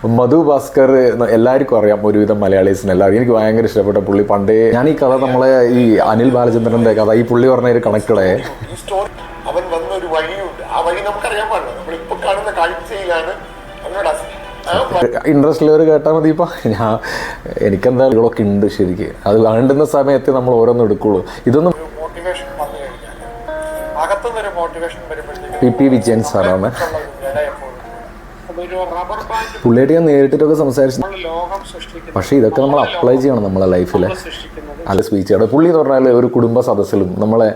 മധു ഭാസ്കർ എല്ലാവർക്കും അറിയാം, ഒരുവിധം മലയാളീസിന് എല്ലാവരും. എനിക്ക് ഭയങ്കര ഇഷ്ടപ്പെട്ട പുള്ളി. പണ്ടേ ഞാൻ ഈ കഥ നമ്മളെ ഈ അനിൽ ബാലചന്ദ്രന്റെ കഥ ഈ പുള്ളി പറഞ്ഞ ഒരു കണക്റ്റഡേ അവൻ വന്ന ഒരു വഴിയുണ്ട്. ആ വഴി നമുക്കറിയാൻ പാടില്ല. നമ്മളിപ്പോ കാണുന്ന കാഴ്ചയിലാണ് ഇൻട്രസ്റ്റ് ഉള്ളവർ കേട്ടാൽ മതി. ഇപ്പം എനിക്കെന്താ ഇതൊക്കെ ഉണ്ട് ശരിക്ക്. അത് വേണ്ടുന്ന സമയത്ത് നമ്മൾ ഓരോന്നും എടുക്കുള്ളൂ. ഇതൊന്നും മോട്ടിവേഷൻ പറഞ്ഞു കഴിഞ്ഞാൽ അകത്തുനിന്നൊരു മോട്ടിവേഷൻ പി വിജയൻ സാറാണ്. പുള്ളിയായിട്ട് ഞാൻ നേരിട്ടിട്ടൊക്കെ സംസാരിച്ചു. പക്ഷേ ഇതൊക്കെ നമ്മൾ അപ്ലൈ ചെയ്യണം നമ്മളെ ലൈഫിൽ. നല്ല സ്പീച്ചാണ് പുള്ളി എന്ന് പറഞ്ഞാൽ. ഒരു കുടുംബ സദസ്സിലും നമ്മളെ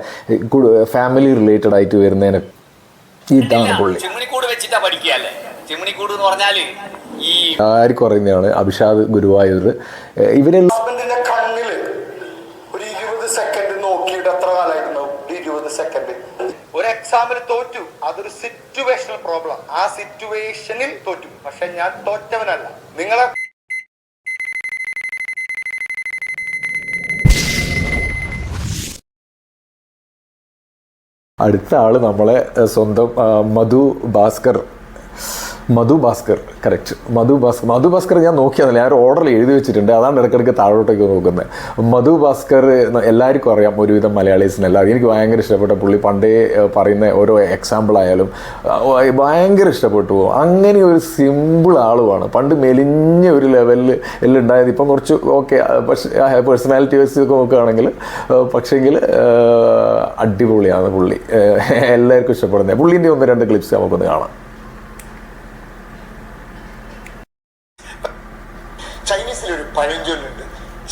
ഫാമിലി റിലേറ്റഡ് ആയിട്ട് വരുന്നതിന് ഇതാണ് പുള്ളി. ആർക്കും അറിയുന്നതാണ് അഭിഷാദ് ഗുരുവായൂർ. ഇവരെല്ലാം കണ്ണില് ഒരു 20 സെക്കൻഡ് നോക്കിയിട്ട് എത്ര കാലമായിരുന്നു? 20 സെക്കൻഡ്. ഒരു എക്സാമിൽ തോറ്റു, അതൊരു സിറ്റുവേഷണൽ പ്രോബ്ലം. ആ സിറ്റുവേഷനിൽ തോറ്റു. പക്ഷെ ഞാൻ തോറ്റവനല്ല. നിങ്ങളെ അടുത്ത ആള് നമ്മളെ സ്വന്തം മധു ഭാസ്കർ. കറക്റ്റ്. മധു ഭാസ്കർ ഞാൻ നോക്കിയതല്ല, ഞാൻ ഒരു ഓർഡറിൽ എഴുതി വെച്ചിട്ടുണ്ട്. അതാണ് ഇടയ്ക്കിടയ്ക്ക് താഴോട്ടേക്ക് നോക്കുന്നത്. മധു ഭാസ്കർ എല്ലാവർക്കും അറിയാം, ഒരുവിധം മലയാളീസിന് എല്ലാവരും. എനിക്ക് ഭയങ്കര ഇഷ്ടപ്പെട്ട പുള്ളി. പണ്ടേ പറയുന്ന ഓരോ എക്സാമ്പിൾ ആയാലും ഭയങ്കര ഇഷ്ടപ്പെട്ടു. അങ്ങനെ ഒരു സിമ്പിൾ ആളുമാണ്. പണ്ട് മെലിഞ്ഞ ഒരു ലെവലിൽ എല്ലാം ഉണ്ടായത്. ഇപ്പം കുറച്ച് ഓക്കെ, പക്ഷേ പേഴ്സണാലിറ്റി വൈസ് ഒക്കെ നോക്കുകയാണെങ്കിൽ പക്ഷേങ്കിൽ അടിപൊളിയാണ് പുള്ളി. എല്ലാവർക്കും ഇഷ്ടപ്പെടുന്നത്. പുള്ളീൻ്റെ 1-2 ക്ലിപ്സ് നമുക്കൊന്ന് കാണാം. ചൈനീസിലൊരു പഴഞ്ചൊല്ലുണ്ട്,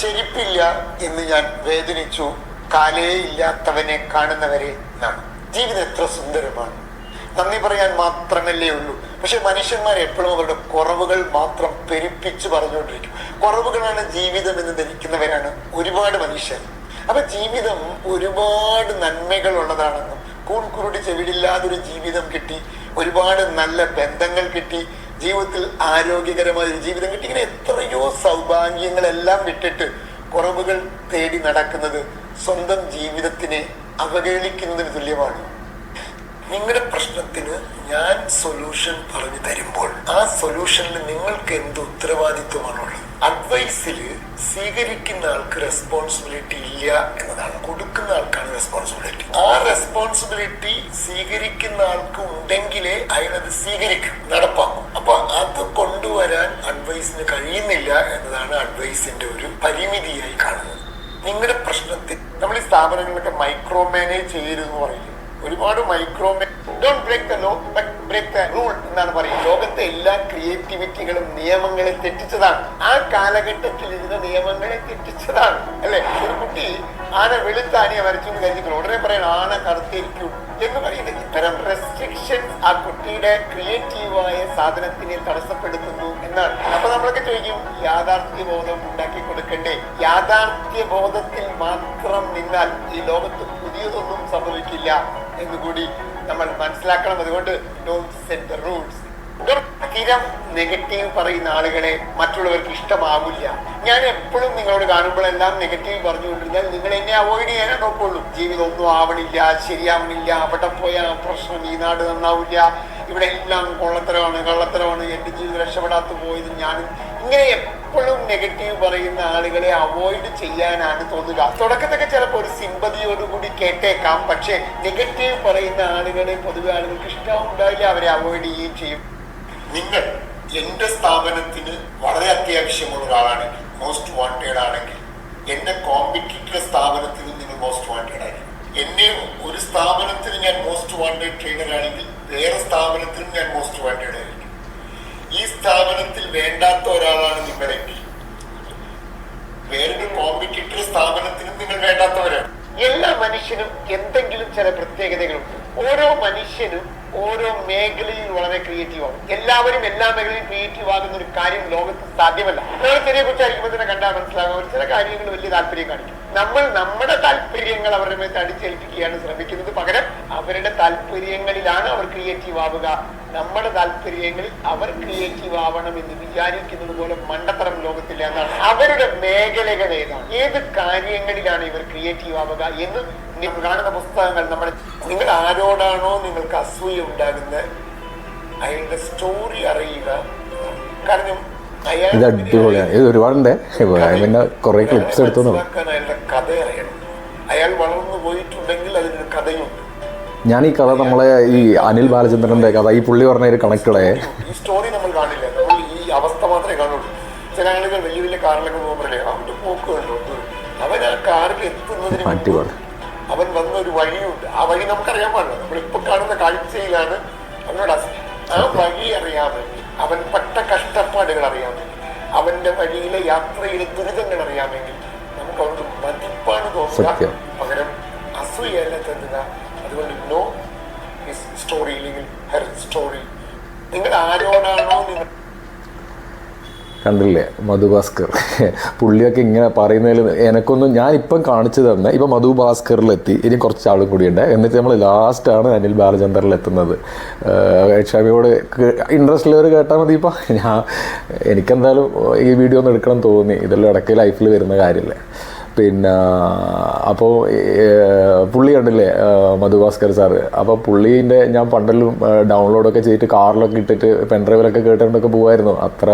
ചെരുപ്പില്ല എന്ന് ഞാൻ വേദനിച്ചു, കാലേ ഇല്ലാത്തവനെ കാണുന്നവരെ എന്നാണ്. ജീവിതം എത്ര സുന്ദരമാണ്. നന്ദി പറയാൻ മാത്രമല്ലേ ഉള്ളൂ. പക്ഷെ മനുഷ്യന്മാർ എപ്പോഴും അവരുടെ കുറവുകൾ മാത്രം പെരുപ്പിച്ച് പറഞ്ഞുകൊണ്ടിരിക്കും. കുറവുകളാണ് ജീവിതം എന്ന് ധരിക്കുന്നവരാണ് ഒരുപാട് മനുഷ്യർ. അപ്പൊ ജീവിതം ഒരുപാട് നന്മകൾ ഉള്ളതാണെന്നും കൂൺകുരുടി ചെവിടില്ലാതൊരു ജീവിതം കിട്ടി, ഒരുപാട് നല്ല ബന്ധങ്ങൾ കിട്ടി, ജീവിതത്തിൽ ആരോഗ്യകരമായ ഒരു ജീവിതം കിട്ടി, ഇങ്ങനെ എത്രയോ സൗഭാഗ്യങ്ങളെല്ലാം വിട്ടിട്ട് കുറവുകൾ തേടി നടക്കുന്നത് സ്വന്തം ജീവിതത്തിനെ അവഹേളിക്കുന്നതിന് തുല്യമാണ്. നിങ്ങളുടെ പ്രശ്നത്തിന് ഞാൻ സൊല്യൂഷൻ പറഞ്ഞു തരുമ്പോൾ ആ സൊല്യൂഷനിൽ നിങ്ങൾക്ക് എന്ത് ഉത്തരവാദിത്വമാണുള്ളത്? അഡ്വൈസിൽ സ്വീകരിക്കുന്ന ആൾക്ക് റെസ്പോൺസിബിലിറ്റി ഇല്ല എന്നതാണ്, കൊടുക്കുന്ന ആൾക്കാണ് റെസ്പോൺസിബിലിറ്റി. ആ റെസ്പോൺസിബിലിറ്റി സ്വീകരിക്കുന്ന ആൾക്ക് ഉണ്ടെങ്കിലേ അയാളത് സ്വീകരിക്കും, നടപ്പാക്കും. അപ്പൊ അത് കൊണ്ടുവരാൻ അഡ്വൈസിന് കഴിയുന്നില്ല എന്നതാണ് അഡ്വൈസിന്റെ ഒരു പരിമിതിയായി കാണുന്നത്. നിങ്ങളുടെ പ്രശ്നത്തിൽ നമ്മൾ ഈ സ്ഥാപനങ്ങളൊക്കെ മൈക്രോ മാനേജ് ചെയ്യരുതെന്ന് പറയില്ല. ഒരുപാട് micro don't break the law but break the rule എന്നാണ് പറയുന്നത്. ലോകത്തെ എല്ലാ ക്രിയേറ്റിവിറ്റികളും നിയമങ്ങളെ തെറ്റിച്ചതാണ്. ആ കാലഘട്ടത്തിൽ ഇരുന്ന നിയമങ്ങളെ തെറ്റിച്ചതാണ്, അല്ലെ? ഒരു കുട്ടി ആന വെളുത്ത ആനയെ വരച്ചു എന്ന് കരുതിക്കണം, ഉടനെ പറയണം ആന കറുത്തിരിക്കും എന്ന് പറയുന്നത്. ഇത്തരം റെസ്ട്രിക്ഷൻസ് ആ കുട്ടിയുടെ ക്രിയേറ്റീവായ സാധനത്തിനെ തടസ്സപ്പെടുത്തുന്നു എന്നാണ്. അപ്പൊ നമ്മളൊക്കെ ചോദിക്കും, യാഥാർത്ഥ്യബോധം ഉണ്ടാക്കി കൊടുക്കണ്ടേ? യാഥാർത്ഥ്യബോധത്തിൽ മാത്രം നിന്നാൽ ഈ ലോകത്ത് പുതിയതൊന്നും സംഭവിക്കില്ല എന്നുകൂടി നമ്മൾ മനസ്സിലാക്കണം. അതുകൊണ്ട് ഡോണ്ട് സെറ്റ് ദ റൂൾസ്. സ്ഥിരം നെഗറ്റീവ് പറയുന്ന ആളുകളെ മറ്റുള്ളവർക്ക് ഇഷ്ടമാവില്ല. ഞാൻ എപ്പോഴും നിങ്ങളോട് കാണുമ്പോഴെല്ലാം നെഗറ്റീവ് പറഞ്ഞുകൊണ്ടിരുന്നാൽ നിങ്ങൾ എന്നെ അവോയ്ഡ് ചെയ്യാനേ നോക്കുള്ളൂ. ജീവിതം ഒന്നും ആവണില്ല, ശരിയാവണില്ല, അവിടെ പോയാൽ പ്രശ്നം, ഈ നാട് നന്നാവില്ല, ഇവിടെ എല്ലാം കള്ളത്തരമാണ്, എൻ്റെ ജീവിതം രക്ഷപ്പെടാത്ത പോയത് ഞാനും. ഇങ്ങനെ എപ്പോഴും നെഗറ്റീവ് പറയുന്ന ആളുകളെ അവോയ്ഡ് ചെയ്യാനാണ് തോന്നുക. തുടക്കത്തൊക്കെ ചിലപ്പോൾ ഒരു സിമ്പതിയോടുകൂടി കേട്ടേക്കാം. പക്ഷെ നെഗറ്റീവ് പറയുന്ന ആളുകളെ പൊതുവെ ആളുകൾക്ക് ഇഷ്ടമുണ്ടാവില്ല, അവരെ അവോയ്ഡ് ചെയ്യുകയും ചെയ്യും. നിങ്ങൾ എൻ്റെ സ്ഥാപനത്തിന് വളരെ അത്യാവശ്യമുള്ള ഒരാളാണെങ്കിൽ, മോസ്റ്റ് വാണ്ടഡ് ആണെങ്കിൽ, എന്റെ കോമ്പറ്റീറ്റർ സ്ഥാപനത്തിന് നിങ്ങൾ മോസ്റ്റ് വാണ്ടഡ് ആയിരിക്കും. എന്നെ ഒരു സ്ഥാപനത്തിന് ഞാൻ മോസ്റ്റ് വാണ്ടഡ് ട്രെയിനർ ആണെങ്കിൽ വേറെ സ്ഥാപനത്തിനും ഞാൻ മോസ്റ്റ് വാണ്ടഡ് ആയിരിക്കും. ഈ സ്ഥാപനത്തിൽ വേണ്ടാത്ത ഒരാളാണ് നിങ്ങളെങ്കിൽ വേറൊരു കോമ്പറ്റീറ്റർ സ്ഥാപനത്തിനും നിങ്ങൾ വേണ്ടാത്തവരാണ്. എല്ലാ മനുഷ്യനും എന്തെങ്കിലും ചില പ്രത്യേകതകളുണ്ട്. ഓരോ മനുഷ്യനും ഓരോ മേഖലയിൽ വളരെ ക്രിയേറ്റീവ് ആകും. എല്ലാവരും എല്ലാ മേഖലയിലും ക്രിയേറ്റീവ് ആകുന്ന ഒരു കാര്യം ലോകത്ത് സാധ്യമല്ല. നമ്മൾ ചെറിയ കുറിച്ചായിരിക്കുമ്പോൾ തന്നെ കണ്ടാൽ മനസ്സിലാകും, ചില കാര്യങ്ങൾ വലിയ താല്പര്യം കാണിക്കും. നമ്മൾ നമ്മുടെ താല്പര്യങ്ങൾ അവരുടെ മേത്ത് അടിച്ചേൽപ്പിക്കുകയാണ് ശ്രമിക്കുന്നത്. പകരം അവരുടെ താല്പര്യങ്ങളിലാണ് അവർ ക്രിയേറ്റീവ് ആവുക. നമ്മുടെ താല്പര്യങ്ങളിൽ അവർ ക്രിയേറ്റീവ് ആവണം എന്ന് വിചാരിക്കുന്നത് പോലെ മണ്ടത്തരം ലോകത്തില്ല എന്നാണ്. അവരുടെ മേഖലകൾ ഏതാണ്, ഏത് കാര്യങ്ങളിലാണ് ഇവർ ക്രിയേറ്റീവ് ആവുക എന്ന് നിങ്ങൾ കാണുന്ന പുസ്തകങ്ങൾ. നിങ്ങൾ ആരോടാണോ നിങ്ങൾക്ക് അസൂയ ഉണ്ടാകുന്നത് അയാളുടെ സ്റ്റോറി അറിയുക. കാരണം ഇത് അടിപൊളിയാണ്. ഇത് ഒരുപാടുണ്ട്, പിന്നെ കുറെ ക്ലിപ്സ് എടുത്തു. അയാളുടെ കഥ അറിയണം. അയാൾ വളർന്നു പോയിട്ടുണ്ടെങ്കിൽ അതിനൊരു കഥയുണ്ട്. ഞാൻ ഈ കഥ നമ്മളെ ഈ അനിൽ ബാലചന്ദ്രന്റെ കഥ ഈ പുള്ളി പറഞ്ഞ ഒരു കണക്റ്റഡ് ഈ സ്റ്റോറി നമ്മൾ കാണില്ല, നമ്മൾ ഈ അവസ്ഥ മാത്രമേ കാണുള്ളൂ. ചില ആളുകൾ വലിയ വലിയ കാറിലൊക്കെ പോകുമ്പോഴേ അവന്റെ പോക്ക് കണ്ടു, അവൻ ആ കാറിൽ എത്തുന്നതിന് മുമ്പ് അവൻ വന്ന ഒരു വഴിയുണ്ട്. ആ വഴി നമുക്കറിയാൻ പാടില്ല, നമ്മളിപ്പോ കാണുന്ന കാഴ്ചയിലാണ് അവനോട് ആ വഴി അറിയാമെങ്കിൽ, അവൻ പെട്ട കഷ്ടപ്പാടുകൾ അറിയാമെങ്കിൽ, അവന്റെ വഴിയിലെ യാത്രയിലെ ദുരിതങ്ങൾ അറിയാമെങ്കിൽ നമുക്ക് അവനോട് മതിപ്പാണ് തോന്നുക, പകരം അസൂയല്ല തരുക. അതുകൊണ്ട് നോ ഹിസ് സ്റ്റോറി അല്ലെങ്കിൽ ഹെർ സ്റ്റോറി. നിങ്ങൾ ആരോടാണോ നിങ്ങൾ കണ്ടില്ലേ മധു ഭാസ്കർ പുള്ളിയൊക്കെ ഇങ്ങനെ പറയുന്നതിൽ എനക്കൊന്നും ഞാനിപ്പം കാണിച്ചു തന്നെ ഇപ്പം മധു ഭാസ്കറിലെത്തി, ഇനി കുറച്ച് ആളും കൂടിയുണ്ട്, എന്നിട്ട് നമ്മൾ ലാസ്റ്റാണ് അനിൽ ബാലചന്ദ്രനിൽ എത്തുന്നത്. ക്ഷമയോട് ഇൻട്രസ്റ്റ് ഉള്ളവർ കേട്ടാൽ മതി. ഇപ്പം എനിക്കെന്തായാലും ഈ വീഡിയോ ഒന്ന് എടുക്കണം തോന്നി, ഇതെല്ലാം ഇടയ്ക്ക് ലൈഫിൽ വരുന്ന കാര്യമല്ലേ. പിന്നെ അപ്പോൾ പുള്ളി കണ്ടില്ലേ മധു ഭാസ്കർ സാറ്. അപ്പോൾ പുള്ളീൻ്റെ ഞാൻ പണ്ടെല്ലാം ഡൗൺലോഡൊക്കെ ചെയ്തിട്ട് കാറിലൊക്കെ ഇട്ടിട്ട് പെൻഡ്രൈവിലൊക്കെ കേട്ടുകൊണ്ടൊക്കെ പോകുമായിരുന്നു. അത്ര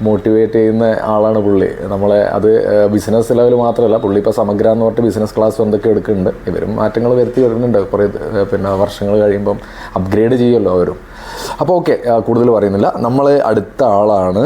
മോട്ടിവേറ്റ് ചെയ്യുന്ന ആളാണ് പുള്ളി നമ്മളെ. അത് ബിസിനസ് ലെവൽ മാത്രമല്ല, പുള്ളി ഇപ്പോൾ സമഗ്ര എന്ന് പറഞ്ഞിട്ട് ബിസിനസ് ക്ലാസ് എന്തൊക്കെ എടുക്കുന്നുണ്ട്. ഇവരും മാറ്റങ്ങൾ വരുത്തി വരുന്നുണ്ട് കുറേ, പിന്നെ വർഷങ്ങൾ കഴിയുമ്പം അപ്ഗ്രേഡ് ചെയ്യുമല്ലോ അവരും. അപ്പോൾ ഓക്കെ, കൂടുതൽ പറയുന്നില്ല. നമ്മൾ അടുത്ത ആളാണ്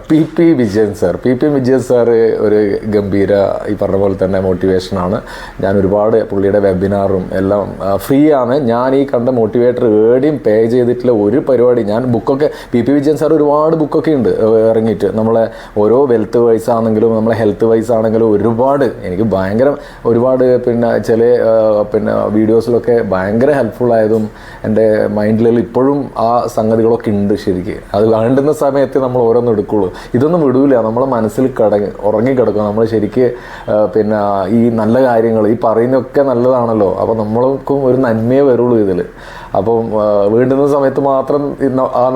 PP Vijayan sir. PP Vijayan sir ഒരു ഗംഭീര ഈ പറഞ്ഞ പോലെ തന്നെ മോട്ടിവേഷനാണ്. ഞാൻ ഒരുപാട് പുള്ളിയുടെ വെബിനാറും എല്ലാം ഫ്രീ ആണ്. ഞാൻ ഈ കണ്ട മോട്ടിവേറ്റർ ഏടിയും പേ ചെയ്തിട്ടുള്ള ഒരു പരിപാടി. ഞാൻ ബുക്കൊക്കെ PP വിജയൻ സാർ ഒരുപാട് ബുക്കൊക്കെ ഉണ്ട് ഇറങ്ങിയിട്ട്, നമ്മളെ ഓരോ വെൽത്ത് വൈസ് ആണെങ്കിലും നമ്മളെ ഹെൽത്ത് വൈസ് ആണെങ്കിലും ഒരുപാട് എനിക്ക് ഭയങ്കര ഒരുപാട് പിന്നെ വീഡിയോസിലൊക്കെ ഭയങ്കര ഹെൽപ്ഫുൾ ആയതും എൻ്റെ മൈൻഡിൽ ഇപ്പോഴും ആ സംഗതികളൊക്കെ ഉണ്ട്. ശരിക്ക് അത് വേണ്ടുന്ന സമയത്ത് നമ്മൾ ഓരോന്നും എടുക്കുള്ളൂ. ഇതൊന്നും വിടൂല, നമ്മളെ മനസ്സിൽ ഉറങ്ങിക്കിടക്കും. നമ്മൾ ശരിക്ക് പിന്നെ ഈ നല്ല കാര്യങ്ങൾ ഈ പറയുന്നതൊക്കെ നല്ലതാണല്ലോ, അപ്പോൾ നമ്മൾക്കും ഒരു നന്മയെ വരുള്ളൂ ഇതിൽ. അപ്പം വേണ്ടുന്ന സമയത്ത് മാത്രം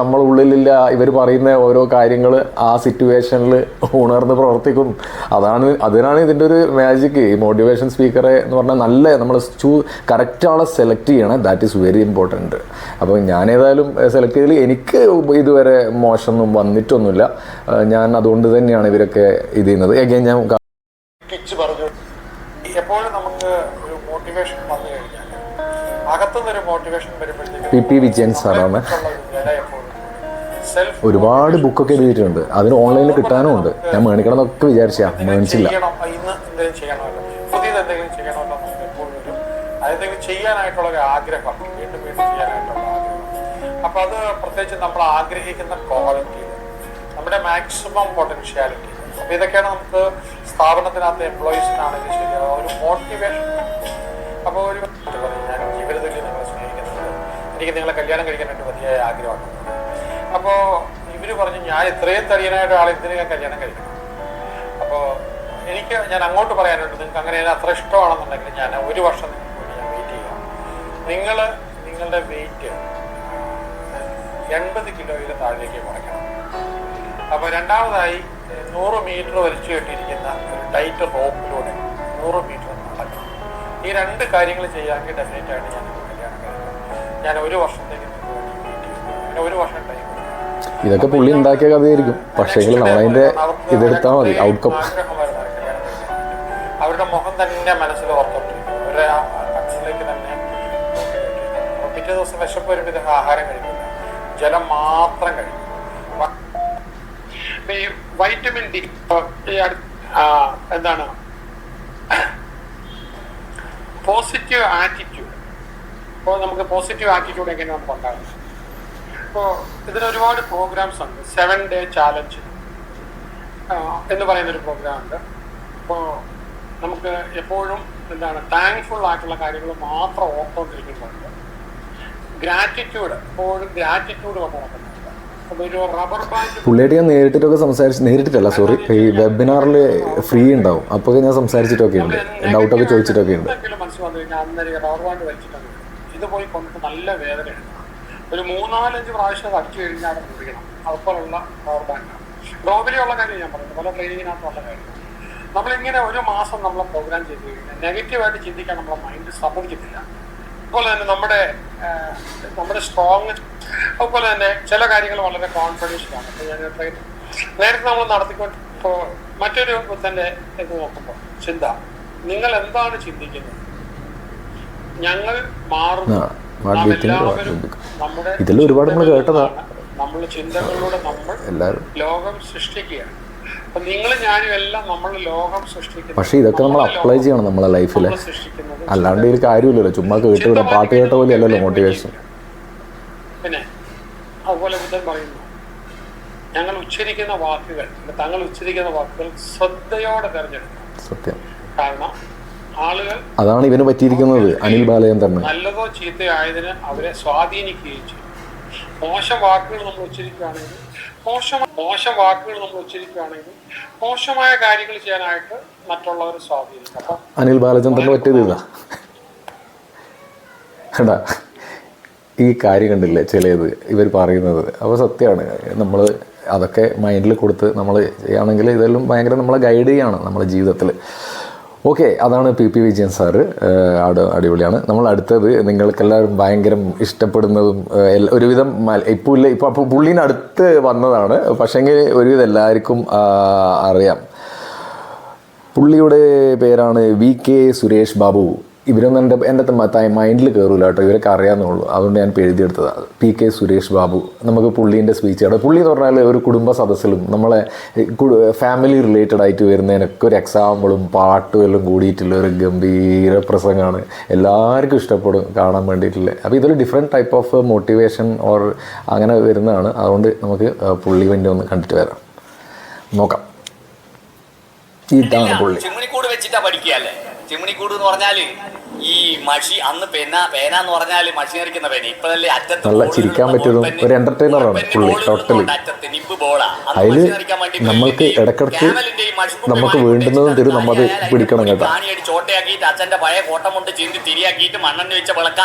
നമ്മൾ ഉള്ളിലില്ല ഇവർ പറയുന്ന ഓരോ കാര്യങ്ങൾ ആ സിറ്റുവേഷനിൽ ഉണർന്ന് പ്രവർത്തിക്കും. അതിനാണ് ഇതിൻ്റെ ഒരു മാജിക്ക്. ഈ മോട്ടിവേഷൻ സ്പീക്കറെ എന്ന് പറഞ്ഞാൽ നല്ല നമ്മൾ കറക്റ്റ് ആളെ സെലക്ട് ചെയ്യണം. That is very important. അപ്പോൾ ഞാനേതായാലും സെലക്ട് ചെയ്തതിൽ എനിക്ക് ഇതുവരെ മോശമൊന്നും വന്നിട്ടൊന്നുമില്ല. ഞാൻ അതുകൊണ്ട് തന്നെയാണ് ഇവരൊക്കെ ഇത് ചെയ്യുന്നത്. എഗെയിൻ ഞാൻ പറഞ്ഞു, എപ്പോഴും നമുക്ക് ഒരു മോട്ടിവേഷൻ വന്നു കഴിഞ്ഞാൽ അകത്തുനിന്നൊരു മോട്ടിവേഷൻ വരുമ്പോഴത്തേക്ക് PP വിജയൻ സാറാണ്. ഒരുപാട് ബുക്കൊക്കെ എഴുതിയിട്ടുണ്ട്, അതിന് ഓൺലൈനിൽ കിട്ടാനും ഉണ്ട്. ഞാൻ മേടിക്കണം എന്നൊക്കെ വിചാരിച്ചാ മേടിച്ചില്ല. ഇന്ന് എന്തെങ്കിലും ചെയ്യണമല്ലോ, പുതിയത് എന്തെങ്കിലും ചെയ്യണമല്ലോ, നമുക്ക് എപ്പോഴും ഒരു അതെന്തെങ്കിലും ചെയ്യാനായിട്ടുള്ള ഒരു ആഗ്രഹം, വീണ്ടും വീണ്ടും ചെയ്യാനായിട്ടുള്ള ആഗ്രഹം. അപ്പൊ അത് പ്രത്യേകിച്ച് നമ്മൾ ആഗ്രഹിക്കുന്ന ക്വാളിറ്റി, നമ്മുടെ മാക്സിമം പൊട്ടൻഷ്യാലിറ്റി. അപ്പൊ ഇതൊക്കെയാണ് നമുക്ക് സ്ഥാപനത്തിനകത്ത് എംപ്ലോയീസിനാണെങ്കിൽ ശരി ഒരു മോട്ടിവേഷൻ. അപ്പോൾ ഒരു ഞാൻ ജീവിതത്തിൽ നിങ്ങളെ സ്നേഹിക്കുന്നുണ്ട്, എനിക്ക് നിങ്ങളെ കല്യാണം കഴിക്കാനായിട്ട് വലിയ ആഗ്രഹമാണ്. അപ്പോൾ ഇവർ പറഞ്ഞു ഞാൻ ഇത്രയും തടിയനായിട്ട് ആളെ എന്തിനു ഞാൻ കല്യാണം കഴിക്കണം. അപ്പോൾ ഞാൻ അങ്ങോട്ട് പറയാനുണ്ട്, നിങ്ങൾക്ക് അങ്ങനെ അത്ര ഇഷ്ടമാണെന്നുണ്ടെങ്കിൽ ഞാൻ ഒരു വർഷം നിങ്ങൾക്ക് വേണ്ടി ഞാൻ വെയിറ്റ് ചെയ്യാം. നിങ്ങളുടെ വെയിറ്റ് 80 കിലോയിൽ താഴേക്ക് കുറയ്ക്കണം. അപ്പോൾ രണ്ടാമതായി 100 മീറ്റർ വലിച്ചു കെട്ടിയിരിക്കുന്ന ഒരു ടൈറ്റ് റോപ്പിലൂടെ 100 മീറ്റർ നടക്കണം. ഈ 2 കാര്യങ്ങൾ ചെയ്യാമെങ്കിൽ ഡെഫിനറ്റ് ആയിട്ട് ഞാൻ കല്യാണം കഴിക്കും. ഞാൻ ഒരു വർഷത്തേക്ക് നിങ്ങൾക്ക് വേണ്ടി വെയിറ്റ് ചെയ്യും. പിന്നെ ഒരു വർഷം ടൈം. ഇതൊക്കെ പുള്ളി ഉണ്ടാക്കിയ കഥയായിരിക്കും, പക്ഷേ നമ്മളതിൻ്റെ ഇതെടുത്താൽ മതി ഔട്ട്കം. അവരുടെ മുഖം തന്നെ മനസ്സിൽ ഓർത്തോണ്ടിരിക്കും, അവരുടെ കണ്ണിലേക്ക് തന്നെ നോക്കിക്കൊണ്ടിരിക്കും. പിറ്റേ ദിവസം വിശപ്പ് വരുമ്പോൾ ഇതൊക്കെ ആഹാരം കഴിക്കില്ല, ജലം മാത്രം കഴിക്കും. ഈ വൈറ്റമിൻ ഡി എന്താണ് പോസിറ്റീവ് ആറ്റിറ്റ്യൂഡ്. അപ്പോൾ നമുക്ക് പോസിറ്റീവ് ആറ്റിറ്റ്യൂഡ് എങ്ങനെയാണ് നമുക്ക് ഉണ്ടാകുന്നത്? ഇപ്പോൾ ഇതിന് ഒരുപാട് പ്രോഗ്രാംസ് ഉണ്ട്. 7 ഡേ ചാലഞ്ച് എന്ന് പറയുന്നൊരു പ്രോഗ്രാം ഉണ്ട്. അപ്പോൾ നമുക്ക് എപ്പോഴും എന്താണ് താങ്ക്ഫുൾ ആയിട്ടുള്ള കാര്യങ്ങൾ മാത്രം ഓർത്തുകൊണ്ടിരിക്കുന്നുണ്ട്. ഗ്രാറ്റിറ്റ്യൂഡ്, എപ്പോഴും ഗ്രാറ്റിറ്റ്യൂഡ് കൊണ്ട് നോക്കുന്നുണ്ട്. അപ്പോൾ ഒരു റബ്ബർ ബാൻഡ് പുള്ളിയായിട്ട് ഞാൻ നേരിട്ടിട്ടല്ല സോറി, ഈ വെബിനാറിൽ ഫ്രീ ഉണ്ടാവും, അപ്പോൾ ഞാൻ സംസാരിച്ചിട്ടൊക്കെ ഉണ്ട്, ഡൗട്ടൊക്കെ ചോദിച്ചിട്ടൊക്കെ ഉണ്ട്. എന്തെങ്കിലും മനസ്സിൽ വന്നു കഴിഞ്ഞാൽ അന്നേരം റബ്ബർ ബാൻഡ് വലിച്ചിട്ടുണ്ട്, ഇത് പോയി കൊണ്ടിട്ട് നല്ല വേദനയാണ്. ഒരു 3-4-5 പ്രാവശ്യം അത് അടിച്ചു കഴിഞ്ഞാൽ അത് മുറിയണം. അതുപോലുള്ള റബ്ബർ ബാൻഡാണ്. ഗ്ലോബലിയുള്ള കാര്യം ഞാൻ പറയുന്നത്, പല ട്രെയിനിങ്ങിനകത്തുള്ള കാര്യം. നമ്മളിങ്ങനെ ഒരു മാസം നമ്മളെ പ്രോഗ്രാം ചെയ്ത് കഴിഞ്ഞാൽ നെഗറ്റീവായിട്ട് ചിന്തിക്കാൻ നമ്മളെ മൈൻഡ് സമ്മതിക്കത്തില്ല. അതുപോലെ തന്നെ നമ്മുടെ സ്ട്രോങ്, അതുപോലെ തന്നെ ചില കാര്യങ്ങൾ വളരെ കോൺഫിഡൻഷ്യലാണ്. അപ്പോൾ ഞാൻ നേരത്തെ നമ്മൾ നടത്തിക്കൊണ്ട് ഇപ്പോൾ മറ്റൊരു ബുദ്ധന്റെ ഇത് നോക്കുമ്പോൾ ചിന്ത, നിങ്ങൾ എന്താണ് ചിന്തിക്കുന്നത്? ഞങ്ങൾ മാറുന്നു, നാം എല്ലാവരും നമ്മുടെ നമ്മുടെ ചിന്തകളിലൂടെ നമ്മൾ ലോകം സൃഷ്ടിക്കുകയാണ്. അപ്പൊ നിങ്ങളും ഞാനും എല്ലാം നമ്മൾ ലോകം സൃഷ്ടിക്കുന്നു. പക്ഷെ ഇതൊക്കെ നമ്മൾ അപ്ലൈ ചെയ്യണം നമ്മളെ ലൈഫിൽ, അല്ലാണ്ട് ഒരു കാര്യമില്ലല്ലോ. ചുമ്മാ കേട്ടുവിടാം, പാട്ട് കേട്ട പോലെ അല്ലല്ലോ മോട്ടിവേഷൻ. പിന്നെ അതുപോലെ ബുദ്ധൻ പറയുന്നു, ഞങ്ങൾ ഉച്ചരിക്കുന്ന വാക്കുകൾ, തങ്ങൾ ഉച്ചരിക്കുന്ന വാക്കുകൾ ശ്രദ്ധയോടെ തിരഞ്ഞെടുക്കണം. സത്യം. കാരണം ആളുകൾ അതാണ് ഇവന് പറ്റിയിരിക്കുന്നത്. അനിൽ ബാലചന്ദ്രൻ നല്ലതോ ചീത്തയോ ആയതിന് അവരെ സ്വാധീനിക്കുകയും ചെയ്യും. മോശം വാക്കുകൾ നമ്മൾ ഉച്ചരിക്കുകയാണെങ്കിൽ മോശമായ കാര്യങ്ങൾ ചെയ്യാനായിട്ട് മറ്റുള്ളവരെ സ്വാധീനിക്കും. അപ്പം അനിൽ ബാലചന്ദ്രന് പറ്റിയത് ഇതാ കണ്ടാ, ഈ കാര്യം കണ്ടില്ലേ ചിലത് ഇവർ പറയുന്നത്. അപ്പോൾ സത്യമാണ്, നമ്മൾ അതൊക്കെ മൈൻഡിൽ കൊടുത്ത് നമ്മൾ ചെയ്യുകയാണെങ്കിൽ ഇതെല്ലാം ഭയങ്കര നമ്മളെ ഗൈഡ് ചെയ്യാണ് നമ്മുടെ ജീവിതത്തിൽ. ഓക്കെ, അതാണ് പി വിജയൻ സാറ്. അടിപൊളിയാണ്. നമ്മൾ അടുത്തത് നിങ്ങൾക്കെല്ലാവരും ഭയങ്കര ഇഷ്ടപ്പെടുന്നതും ഒരുവിധം ഇപ്പോൾ പുള്ളീന് അടുത്ത് വന്നതാണ്, പക്ഷേങ്കിൽ ഒരുവിധം എല്ലാവർക്കും അറിയാം. പുള്ളിയുടെ പേരാണ് VK സുരേഷ് ബാബു. ഇവരൊന്നും എൻ്റെ മൈൻഡിൽ കയറില്ല കേട്ടോ, ഇവരൊക്കെ അറിയാമെന്നുള്ളൂ, അതുകൊണ്ട് ഞാൻ എഴുതിയെടുത്തതാണ്. PK സുരേഷ് ബാബു. നമുക്ക് പുള്ളീൻ്റെ സ്പീച്ചാണ്. പുള്ളി എന്ന് പറഞ്ഞാൽ ഒരു കുടുംബ സദസ്സിലും നമ്മളെ ഫാമിലി റിലേറ്റഡ് ആയിട്ട് വരുന്നതിനൊക്കെ ഒരു എക്സാമ്പിളും പാട്ടും എല്ലാം കൂടിയിട്ടുള്ള ഒരു ഗംഭീര പ്രസംഗമാണ്. എല്ലാവർക്കും ഇഷ്ടപ്പെടും കാണാൻ വേണ്ടിയിട്ടുള്ള. അപ്പോൾ ഇതൊരു different type of motivation or അങ്ങനെ വരുന്നതാണ്. അതുകൊണ്ട് നമുക്ക് പുള്ളി വേണ്ടി ഒന്ന് കണ്ടിട്ട് വരാം, നോക്കാം. ഇതാണ് പുള്ളി. ചിമ്മിണിക്കൂട് വെച്ചിട്ടാ പഠിക്കുകയല്ലേ. ചിമ്മിണിക്കൂട് എന്ന് പറഞ്ഞാല് ഈ മഷി, അന്ന് പേന എന്ന് പറഞ്ഞാല് മഷി നിറയ്ക്കുന്ന പേന. ഇപ്പഴല്ലേ അറ്റത്ത് നല്ല ചിരിക്കാൻ പറ്റിയതും ഒരു എന്റർടൈനറാണ് പുള്ളി ടോട്ടലി. അതിൽ നമ്മൾക്ക് ഇടക്കിടക്ക് നമുക്ക് വേണ്ടുന്നതും തരും, നമ്മത് പിടിക്കണം കേട്ടോ. ചോട്ടയാക്കിയിട്ട് അച്ഛന്റെ പഴയ കോട്ടം കൊണ്ട് ചീന്തി തിരിയാക്കിയിട്ട് മണ്ണെണ്ണ വെച്ച വിളക്ക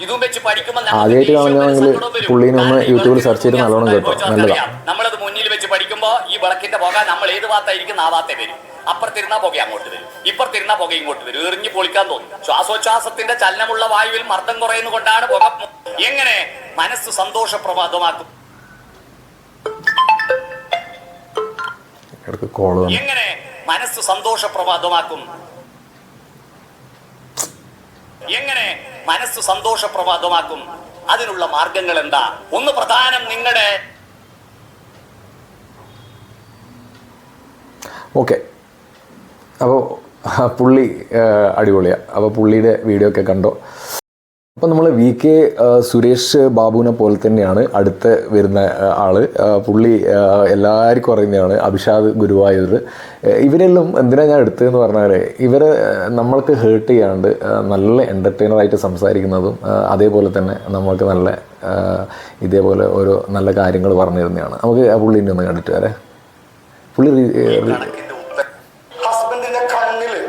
ഇതും വെച്ച് പഠിക്കുമ്പോൾ ആദ്യമായിട്ട് കാണുകയാണെങ്കിൽ പുള്ളീനെ ഒന്ന് യൂട്യൂബിൽ സെർച്ച് ചെയ്ത് നല്ലോണം കേട്ടോ, നല്ലതാണ്. നമ്മളത് മുന്നിൽ വെച്ച് പഠിക്കുമ്പോ ഈ വിളക്കിന്റെ പുക നമ്മൾ ഏത് ഭാഗത്തായിരിക്കും ആ ഭാഗത്തെ വരും. അപ്പുറത്തിരുന്ന പുക അങ്ങോട്ട് വരും, ഇപ്പുറത്തിരുന്ന പുക ഇങ്ങോട്ട് വരും. എറിഞ്ഞു പൊളിക്കാൻ തോന്നും. ശ്വാസോച്ഛ്വാസത്തിന്റെ ചലനമുള്ള വായുവിൽ മർദ്ദം കുറയുന്നതുകൊണ്ടാണ് പുക. എങ്ങനെ മനസ്സ് സന്തോഷപ്രദമാക്കും? എങ്ങനെ മനസ്സ് സന്തോഷപ്രദമാക്കും? എങ്ങനെ മനസ്സ് സന്തോഷപ്രദമാക്കും? അതിനുള്ള മാർഗങ്ങൾ എന്താ? ഒന്ന് പ്രധാനം നിങ്ങളുടെ ഓക്കെ. അപ്പോൾ പുള്ളി അടിപൊളിയാണ്. അപ്പോൾ പുള്ളിയുടെ വീഡിയോ ഒക്കെ കണ്ടോ. അപ്പോൾ നമ്മൾ VK സുരേഷ് ബാബുവിനെ പോലെ തന്നെയാണ് അടുത്ത് വരുന്ന ആൾ. പുള്ളി എല്ലാവർക്കും അറിയുന്നതാണ്, അഭിഷാദ് ഗുരുവായൂർ. ഇവരെല്ലാം എന്തിനാണ് ഞാൻ എടുത്തതെന്ന് പറഞ്ഞാൽ, ഇവരെ നമ്മൾക്ക് ഹേർട്ട് ചെയ്യാണ്ട് നല്ല എൻ്റർടൈനറായിട്ട് സംസാരിക്കുന്നതും അതേപോലെ തന്നെ നമ്മൾക്ക് നല്ല ഇതേപോലെ ഓരോ നല്ല കാര്യങ്ങൾ പറഞ്ഞു തരുന്നതാണ്. നമുക്ക് ആ പുള്ളിൻ്റെ ഒന്ന് കണ്ടിട്ട് വരാം. പുള്ളി ഹസ്ബൻഡിന്റെ കണ്ണില്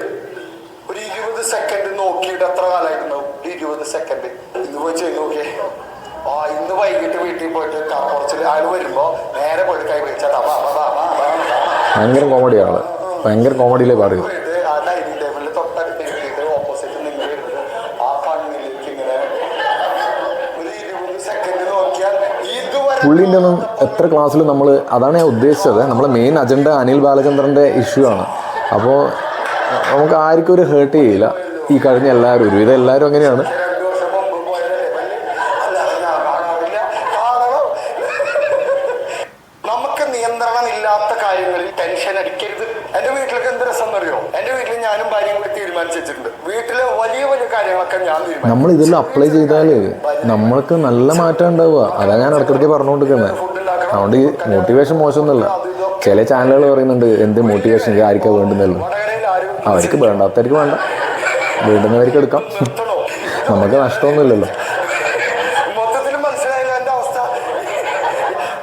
ഒരു 20 സെക്കൻഡ് നോക്കിയിട്ട് എത്ര കാലമായിട്ടുണ്ടാവും? 20 സെക്കൻഡ്. ഇന്ന് പോയി ചെയ്ത് നോക്കിയേ. ഇന്ന് വൈകിട്ട് വീട്ടിൽ പോയിട്ട് കുറച്ച് ആൾ വരുമ്പോ നേരെ പോയിട്ട് കൈ പിടിച്ചാൽ ഭയങ്കര കോമഡിയാണ്. ഭയങ്കര കോമഡിയിലേ പറയൂ. ആ ഡൈനിങ് ടേബിളിൽ തൊട്ടടുത്ത് ഓപ്പോസിറ്റ് നിങ്ങൾ വരുന്നത് ആ കണ്ണിലേക്ക് ഇങ്ങനെ ഒരു 20 സെക്കൻഡ് നോക്കിയാൽ ഇതുവരെ പുള്ളിൻ്റെ ഒന്നും എത്ര ക്ലാസ്സിൽ നമ്മൾ, അതാണ് ഞാൻ ഉദ്ദേശിച്ചത്. നമ്മളെ മെയിൻ അജണ്ട അനിൽ ബാലചന്ദ്രൻ്റെ ഇഷ്യൂ ആണ്. അപ്പോൾ നമുക്ക് ആർക്കും ഒരു ഹേർട്ട് ചെയ്യില്ല. ഈ കഴിഞ്ഞ എല്ലാവരും, ഒരുവിധം എല്ലാവരും അങ്ങനെയാണ്. നമുക്ക് നിയന്ത്രണമില്ലാത്ത കാര്യങ്ങളിൽ ടെൻഷൻ അടിക്കരുത്. എന്റെ വീട്ടിലൊക്കെ എന്ത് രസം എന്നറിയോ? എന്റെ വീട്ടിൽ ഞാനും ഭാര്യയും കൂടി തീരുമാനിച്ചു വെച്ചിട്ടുണ്ട്, വീട്ടിലെ വലിയ വലിയ കാര്യങ്ങളൊക്കെ ഞാൻ തീരുമാനിച്ചു. നമ്മൾ ഇതെല്ലാം അപ്ലൈ ചെയ്താൽ നമ്മൾക്ക് നല്ല മാറ്റം ഉണ്ടാവുക. അതാണ് ഞാൻ ഇടയ്ക്കിടയ്ക്ക് പറഞ്ഞുകൊണ്ടിരിക്കുന്നത്. അതുകൊണ്ട് ഈ മോട്ടിവേഷൻ മോശമൊന്നുമല്ല. ചില ചാനലുകൾ പറയുന്നുണ്ട് എന്ത് മോട്ടിവേഷൻ ആർക്കാ വേണ്ടുന്നല്ലോ. അവർക്ക് വേണ്ടാത്തവർക്ക് വേണ്ട, വേണ്ടുന്നവർക്ക് എടുക്കാം. നമുക്ക് നഷ്ടമൊന്നുമില്ലല്ലോ. മൊത്തത്തിൽ മനസ്സിലായില്ല എന്റെ അവസ്ഥ.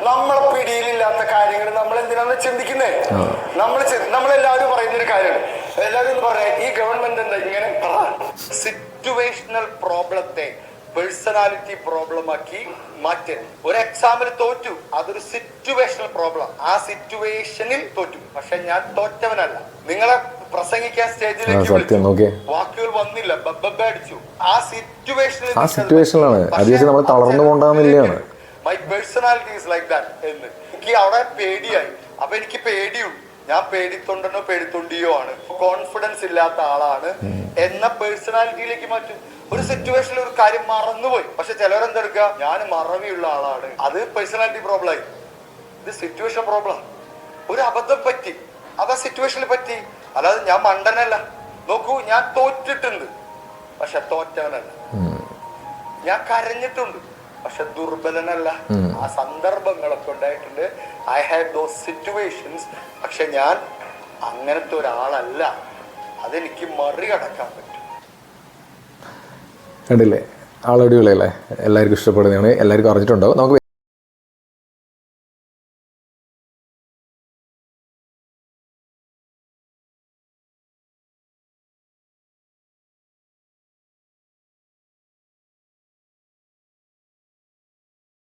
നമ്മളെ പിടിയിലില്ലാത്ത കാര്യങ്ങൾ നമ്മൾ എന്തിനാണ് ചിന്തിക്കുന്നേ? നമ്മളെല്ലാവരും പറയുന്നൊരു കാര്യമാണ്. എല്ലാവരും പറയാ ഈ ഗവൺമെന്റ് എന്താ ഇങ്ങനെ സിറ്റുവേഷണൽ പ്രോബ്ലത്തെ പേഴ്സണാലിറ്റി പ്രോബ്ലം ആക്കി മാറ്റി. ഒരു എക്സാമിൽ തോറ്റു, അതൊരു സിറ്റുവേഷണൽ പ്രോബ്ലം. ആ സിറ്റുവേഷനിൽ തോറ്റു, പക്ഷെ ഞാൻ തോറ്റവനല്ല. നിങ്ങളെ പ്രസംഗിക്കാൻ ആ, സ്റ്റേജിലേക്ക് സത്യം നോക്കിയേ. വാക്കുകൾ വന്നില്ല, അടിച്ചു. ആ സിറ്റുവേഷനിലാണ് അത് ചേച്ചി നമ്മൾ തളർന്നു കൊണ്ടാന്നില്ലാണ്. My personality is like that എന്ന് എനിക്ക് അവിടെ പേടിയായി. അപ്പൊ എനിക്ക് പേടിയുണ്ട്, ഞാൻ പേടിത്തൊണ്ടനോ പേടിത്തൊണ്ടിയോ ആണ്, കോൺഫിഡൻസ് ഇല്ലാത്ത ആളാണ് എന്ന പേഴ്സണാലിറ്റിയിലേക്ക് മാറ്റും. ഒരു സിറ്റുവേഷനിൽ ഒരു കാര്യം മറന്നുപോയി. പക്ഷെ ചിലരെന്തെടുക്കുക, ഞാൻ മറവിയുള്ള ആളാണ്, അത് പേഴ്സണാലിറ്റി പ്രോബ്ലം ആയി. ഇത് സിറ്റുവേഷൻ പ്രോബ്ലം. ഒരു അബദ്ധം പറ്റി, അത് ആ സിറ്റുവേഷനിൽ പറ്റി. അല്ലാതെ ഞാൻ മണ്ടനല്ല. നോക്കൂ, ഞാൻ തോറ്റിട്ടുണ്ട് പക്ഷെ തോറ്റവനല്ല. ഞാൻ കരഞ്ഞിട്ടുണ്ട് പക്ഷെ ദുർബലനല്ല. ആ സന്ദർഭങ്ങളൊക്കെ ഉണ്ടായിട്ടുണ്ട്. I have those situations. പക്ഷെ ഞാൻ അങ്ങനത്തെ ഒരാളല്ല. അതെനിക്ക് മറികടക്കാൻ പറ്റും. കണ്ടില്ലേ, ആളടിപൊളിയല്ലേ? എല്ലാവർക്കും ഇഷ്ടപ്പെടുന്നതാണ്, എല്ലാവർക്കും അറിഞ്ഞിട്ടുണ്ടാവും. നമുക്ക്